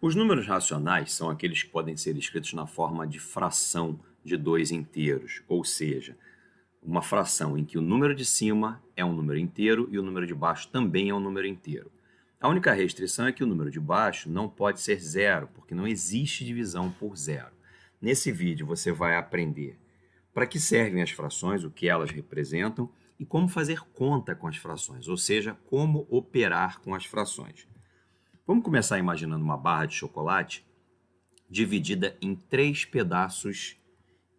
Os números racionais são aqueles que podem ser escritos na forma de fração de dois inteiros, ou seja, uma fração em que o número de cima é um número inteiro e o número de baixo também é um número inteiro. A única restrição é que o número de baixo não pode ser zero, porque não existe divisão por zero. Nesse vídeo você vai aprender para que servem as frações, o que elas representam e como fazer conta com as frações, ou seja, como operar com as frações. Vamos começar imaginando uma barra de chocolate dividida em 3 pedaços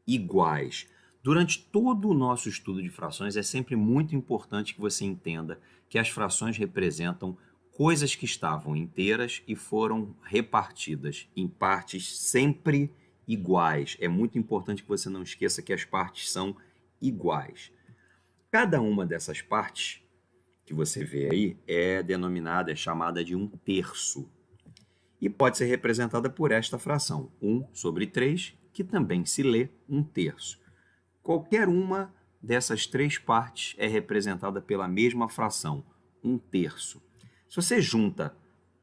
iguais. Durante todo o nosso estudo de frações, é sempre muito importante que você entenda que as frações representam coisas que estavam inteiras e foram repartidas em partes sempre iguais. É muito importante que você não esqueça que as partes são iguais. Cada uma dessas partes que você vê aí é chamada de um terço. E pode ser representada por esta fração, 1 sobre 3, que também se lê 1/3. Qualquer uma dessas 3 partes é representada pela mesma fração, 1/3. Se você junta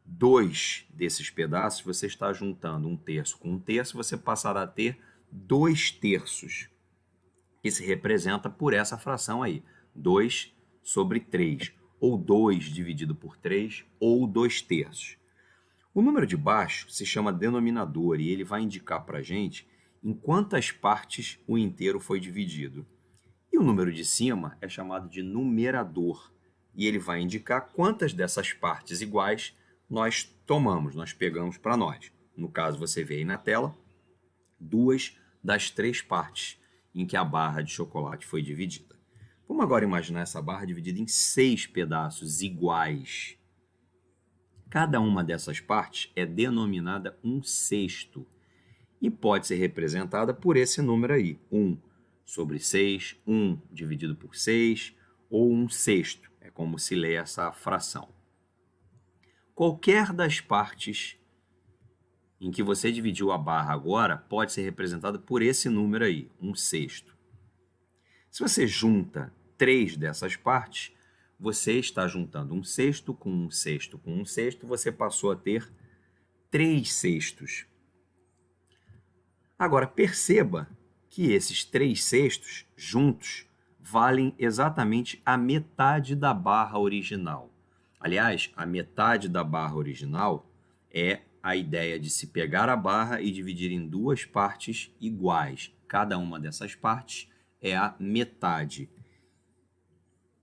2 desses pedaços, você está juntando 1/3 com 1/3, você passará a ter 2/3, que se representa por essa fração aí, 2 sobre 3, ou 2 dividido por 3, ou 2/3. O número de baixo se chama denominador e ele vai indicar para a gente em quantas partes o inteiro foi dividido. E o número de cima é chamado de numerador e ele vai indicar quantas dessas partes iguais nós tomamos, nós pegamos para nós. No caso, você vê aí na tela 2 das 3 partes em que a barra de chocolate foi dividida. Vamos agora imaginar essa barra dividida em 6 pedaços iguais. Cada uma dessas partes é denominada 1/6 e pode ser representada por esse número aí, 1 sobre 6, 1 dividido por 6, ou 1/6, é como se lê essa fração. Qualquer das partes em que você dividiu a barra agora pode ser representada por esse número aí, 1/6. Se você junta 3 dessas partes, você está juntando 1/6 com 1/6 com 1/6, você passou a ter 3/6. Agora, perceba que esses 3/6 juntos valem exatamente a metade da barra original. Aliás, a metade da barra original é a ideia de se pegar a barra e dividir em 2 partes iguais. Cada uma dessas partes é a metade,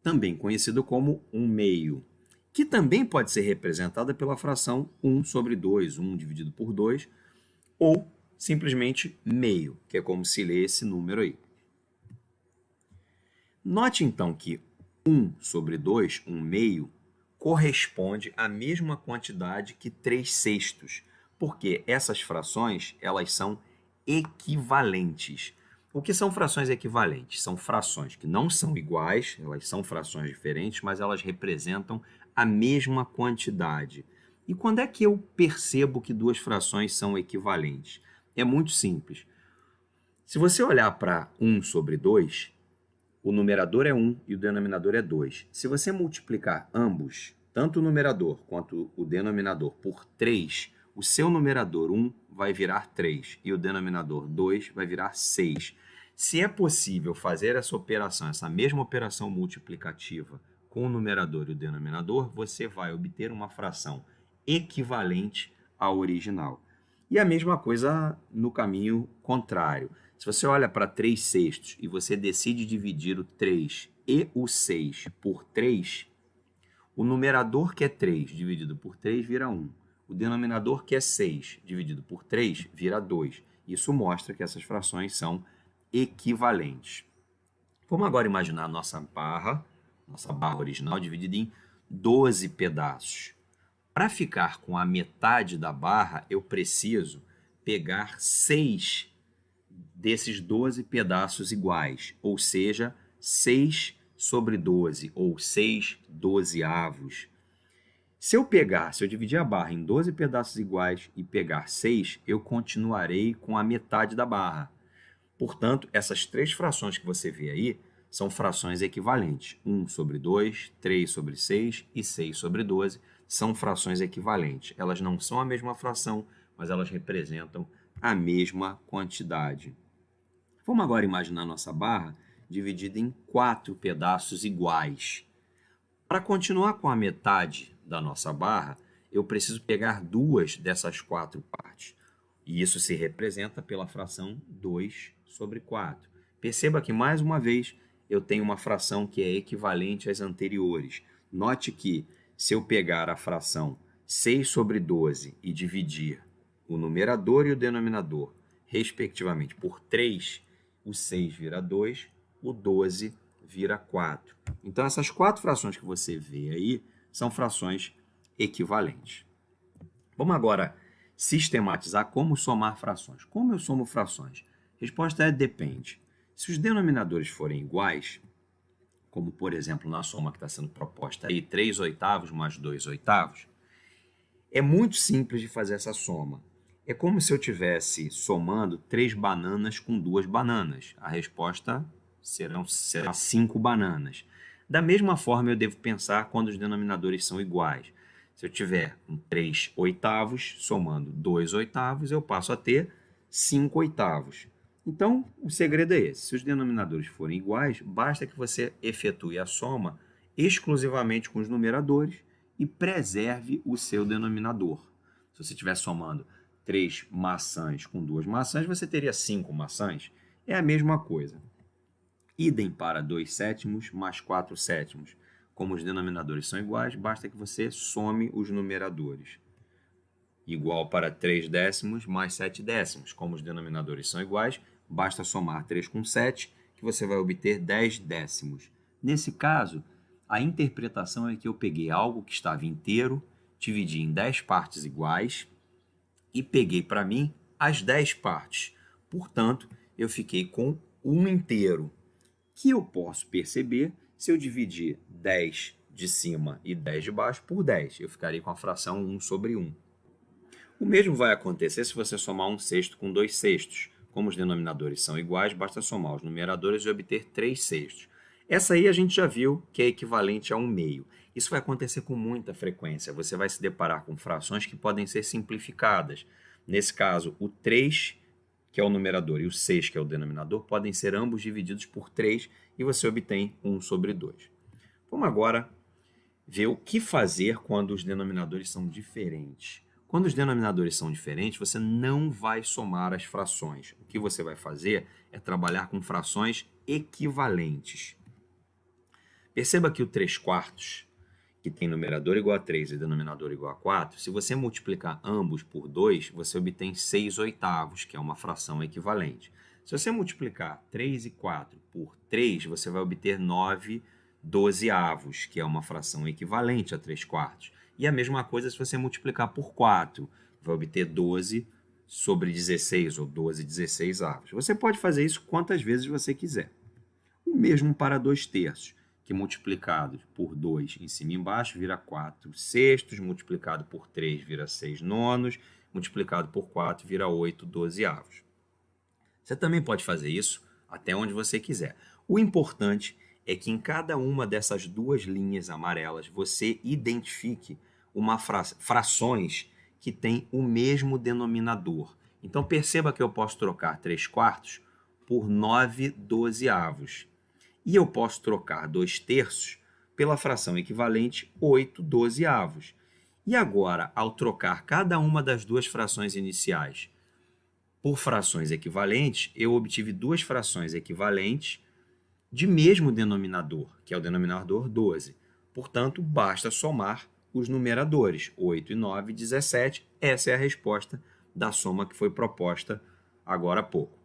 também conhecido como 1/2, que também pode ser representada pela fração 1 sobre 2, 1 dividido por 2, ou simplesmente meio, que é como se lê esse número aí. Note então que 1 sobre 2, 1/2, corresponde à mesma quantidade que 3/6, porque essas frações elas são equivalentes. O que são frações equivalentes? São frações que não são iguais, elas são frações diferentes, mas elas representam a mesma quantidade. E quando é que eu percebo que duas frações são equivalentes? É muito simples. Se você olhar para 1 sobre 2, o numerador é 1 e o denominador é 2. Se você multiplicar ambos, tanto o numerador quanto o denominador, por 3, o seu numerador 1 vai virar 3 e o denominador 2 vai virar 6. Se é possível fazer essa operação, essa mesma operação multiplicativa com o numerador e o denominador, você vai obter uma fração equivalente à original. E a mesma coisa no caminho contrário. Se você olha para 3/6 e você decide dividir o 3 e o 6 por 3, o numerador que é 3 dividido por 3 vira 1. O denominador que é 6 dividido por 3 vira 2. Isso mostra que essas frações são equivalentes. Vamos agora imaginar a nossa barra original dividida em 12 pedaços. Para ficar com a metade da barra, eu preciso pegar 6 desses 12 pedaços iguais, ou seja, 6 sobre 12, ou 6 dozeavos. Se eu dividir a barra em 12 pedaços iguais e pegar 6, eu continuarei com a metade da barra. Portanto, essas 3 frações que você vê aí são frações equivalentes. 1 sobre 2, 3 sobre 6 e 6 sobre 12 são frações equivalentes. Elas não são a mesma fração, mas elas representam a mesma quantidade. Vamos agora imaginar nossa barra dividida em 4 pedaços iguais. Para continuar com a metade da nossa barra, eu preciso pegar 2 dessas 4 partes. E isso se representa pela fração 2 sobre 4. Perceba que, mais uma vez, eu tenho uma fração que é equivalente às anteriores. Note que, se eu pegar a fração 6 sobre 12 e dividir o numerador e o denominador, respectivamente, por 3, o 6 vira 2, o 12 vira 4. Então, essas 4 frações que você vê aí são frações equivalentes. Vamos agora sistematizar como somar frações. Como eu somo frações? A resposta é depende. Se os denominadores forem iguais, como por exemplo na soma que está sendo proposta aí, 3 oitavos mais 2 oitavos, é muito simples de fazer essa soma. É como se eu estivesse somando 3 bananas com 2 bananas. A resposta será 5 bananas. Da mesma forma, eu devo pensar quando os denominadores são iguais. Se eu tiver 3 oitavos somando 2 oitavos, eu passo a ter 5 oitavos. Então, o segredo é esse. Se os denominadores forem iguais, basta que você efetue a soma exclusivamente com os numeradores e preserve o seu denominador. Se você estiver somando 3 maçãs com 2 maçãs, você teria 5 maçãs. É a mesma coisa. Idem para 2 sétimos mais 4 sétimos. Como os denominadores são iguais, basta que você some os numeradores. Igual para 3 décimos mais 7 décimos. Como os denominadores são iguais, basta somar 3 com 7, que você vai obter 10 décimos. Nesse caso, a interpretação é que eu peguei algo que estava inteiro, dividi em 10 partes iguais e peguei para mim as 10 partes. Portanto, eu fiquei com 1 inteiro, que eu posso perceber se eu dividir 10 de cima e 10 de baixo por 10. Eu ficarei com a fração 1 sobre 1. O mesmo vai acontecer se você somar 1 sexto com 2 sextos. Como os denominadores são iguais, basta somar os numeradores e obter 3 sextos. Essa aí a gente já viu que é equivalente a 1 meio. Isso vai acontecer com muita frequência. Você vai se deparar com frações que podem ser simplificadas. Nesse caso, o 3, que é o numerador, e o 6, que é o denominador, podem ser ambos divididos por 3 e você obtém 1 sobre 2. Vamos agora ver o que fazer quando os denominadores são diferentes. Quando os denominadores são diferentes, você não vai somar as frações. O que você vai fazer é trabalhar com frações equivalentes. Perceba que o 3 quartos, que tem numerador igual a 3 e denominador igual a 4, se você multiplicar ambos por 2, você obtém 6 oitavos, que é uma fração equivalente. Se você multiplicar 3 e 4 por 3, você vai obter 9 dozeavos, que é uma fração equivalente a 3 quartos. E a mesma coisa se você multiplicar por 4, vai obter 12 sobre 16, ou 12 16avos. Você pode fazer isso quantas vezes você quiser. O mesmo para 2 terços, que multiplicado por 2 em cima e embaixo vira 4 sextos, multiplicado por 3 vira 6 nonos, multiplicado por 4 vira 8 dozeavos. Você também pode fazer isso até onde você quiser. O importante é que em cada uma dessas 2 linhas amarelas você identifique frações que têm o mesmo denominador. Então perceba que eu posso trocar 3 quartos por 9 dozeavos. E eu posso trocar 2 terços pela fração equivalente 8 dozeavos. E agora, ao trocar cada uma das 2 frações iniciais por frações equivalentes, eu obtive 2 frações equivalentes de mesmo denominador, que é o denominador 12. Portanto, basta somar os numeradores, 8 e 9, 17. Essa é a resposta da soma que foi proposta agora há pouco.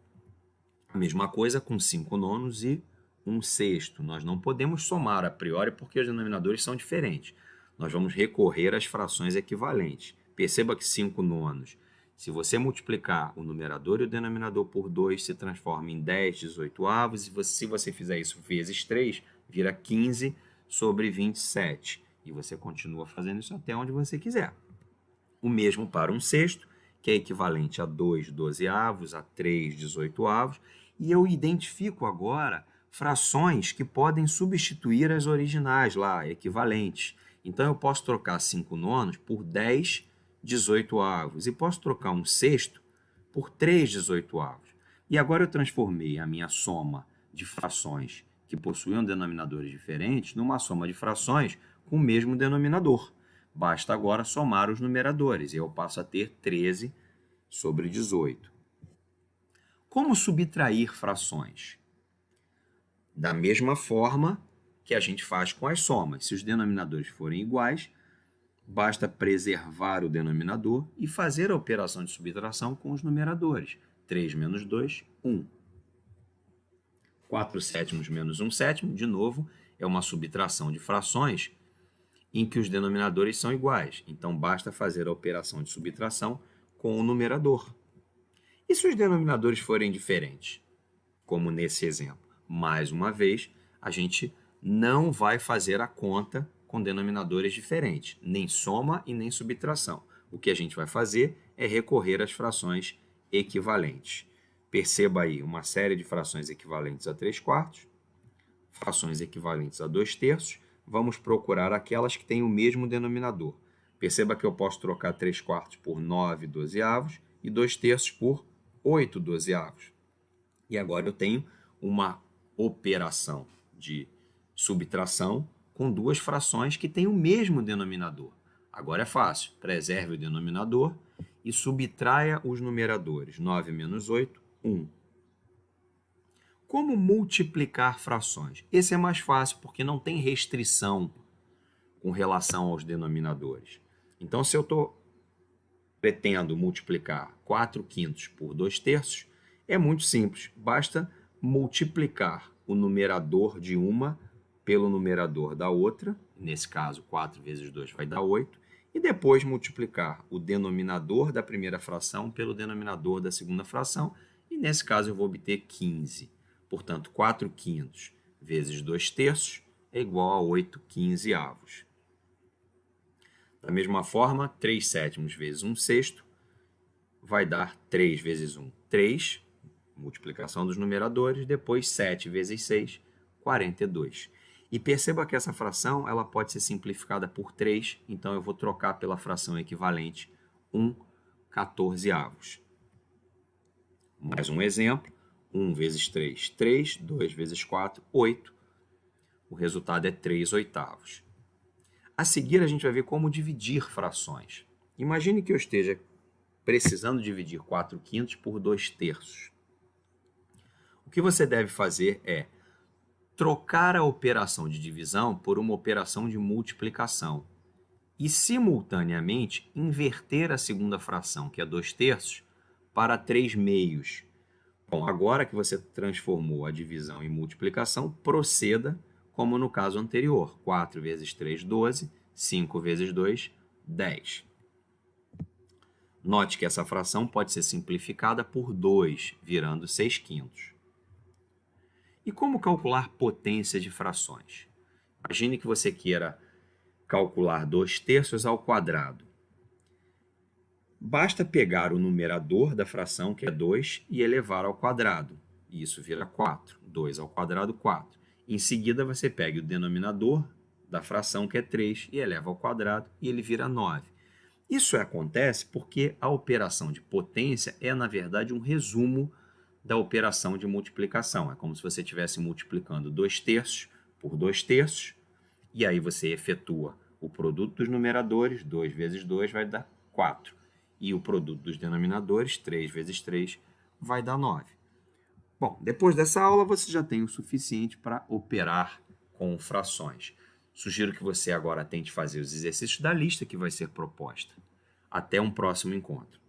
A mesma coisa com 5 nonos e 1 sexto. Nós não podemos somar a priori porque os denominadores são diferentes. Nós vamos recorrer às frações equivalentes. Perceba que 5 nonos, se você multiplicar o numerador e o denominador por 2, se transforma em 10 18avos. E se você fizer isso vezes 3, vira 15 sobre 27. E você continua fazendo isso até onde você quiser. O mesmo para 1 sexto, que é equivalente a 2 dozeavos, a 3 18avos. E eu identifico agora frações que podem substituir as originais lá, equivalentes. Então, eu posso trocar 5 nonos por 10 18avos. E posso trocar um sexto por 3 18avos. E agora eu transformei a minha soma de frações que possuíam denominadores diferentes numa soma de frações com o mesmo denominador. Basta agora somar os numeradores e eu passo a ter 13 sobre 18. Como subtrair frações? Da mesma forma que a gente faz com as somas. Se os denominadores forem iguais, basta preservar o denominador e fazer a operação de subtração com os numeradores. 3 menos 2, 1. 4 sétimos menos 1 sétimo, de novo, é uma subtração de frações em que os denominadores são iguais. Então, basta fazer a operação de subtração com o numerador. E se os denominadores forem diferentes? Como nesse exemplo. Mais uma vez, a gente não vai fazer a conta com denominadores diferentes, nem soma e nem subtração. O que a gente vai fazer é recorrer às frações equivalentes. Perceba aí uma série de frações equivalentes a 3/4, frações equivalentes a 2/3. Vamos procurar aquelas que têm o mesmo denominador. Perceba que eu posso trocar 3/4 por 9 dozeavos e 2/3 por 8 dozeavos. E agora eu tenho uma operação de subtração com duas frações que têm o mesmo denominador. Agora é fácil. Preserve o denominador e subtraia os numeradores. 9 menos 8, 1. Como multiplicar frações? Esse é mais fácil porque não tem restrição com relação aos denominadores. Então, se eu pretendo multiplicar 4/5 por 2/3, é muito simples. Basta multiplicar o numerador de uma pelo numerador da outra. Nesse caso, 4 vezes 2 vai dar 8. E depois multiplicar o denominador da primeira fração pelo denominador da segunda fração. E nesse caso eu vou obter 15. Portanto, 4/5 vezes 2/3 é igual a 8/15avos. Da mesma forma, 3 sétimos vezes 1/6 vai dar 3 vezes 1, 3, multiplicação dos numeradores, depois 7 vezes 6, 42. E perceba que essa fração ela pode ser simplificada por 3, então eu vou trocar pela fração equivalente 1/14avos. Mais um exemplo, 1 vezes 3, 3, 2 vezes 4, 8. O resultado é 3/8. A seguir, a gente vai ver como dividir frações. Imagine que eu esteja precisando dividir 4/5 por 2/3. O que você deve fazer é trocar a operação de divisão por uma operação de multiplicação e, simultaneamente, inverter a segunda fração, que é 2/3, para 3/2. Bom, agora que você transformou a divisão em multiplicação, proceda como no caso anterior. 4 vezes 3, 12. 5 vezes 2, 10. Note que essa fração pode ser simplificada por 2, virando 6/5. E como calcular potência de frações? Imagine que você queira calcular 2/3 ao quadrado. Basta pegar o numerador da fração, que é 2, e elevar ao quadrado. E isso vira 4. 2 ao quadrado, 4. Em seguida, você pega o denominador da fração, que é 3, e eleva ao quadrado, e ele vira 9. Isso acontece porque a operação de potência é, na verdade, um resumo da operação de multiplicação. É como se você estivesse multiplicando 2/3 por 2/3, e aí você efetua o produto dos numeradores, 2 vezes 2 vai dar 4. E o produto dos denominadores, 3 vezes 3, vai dar 9. Bom, depois dessa aula você já tem o suficiente para operar com frações. Sugiro que você agora tente fazer os exercícios da lista que vai ser proposta. Até um próximo encontro.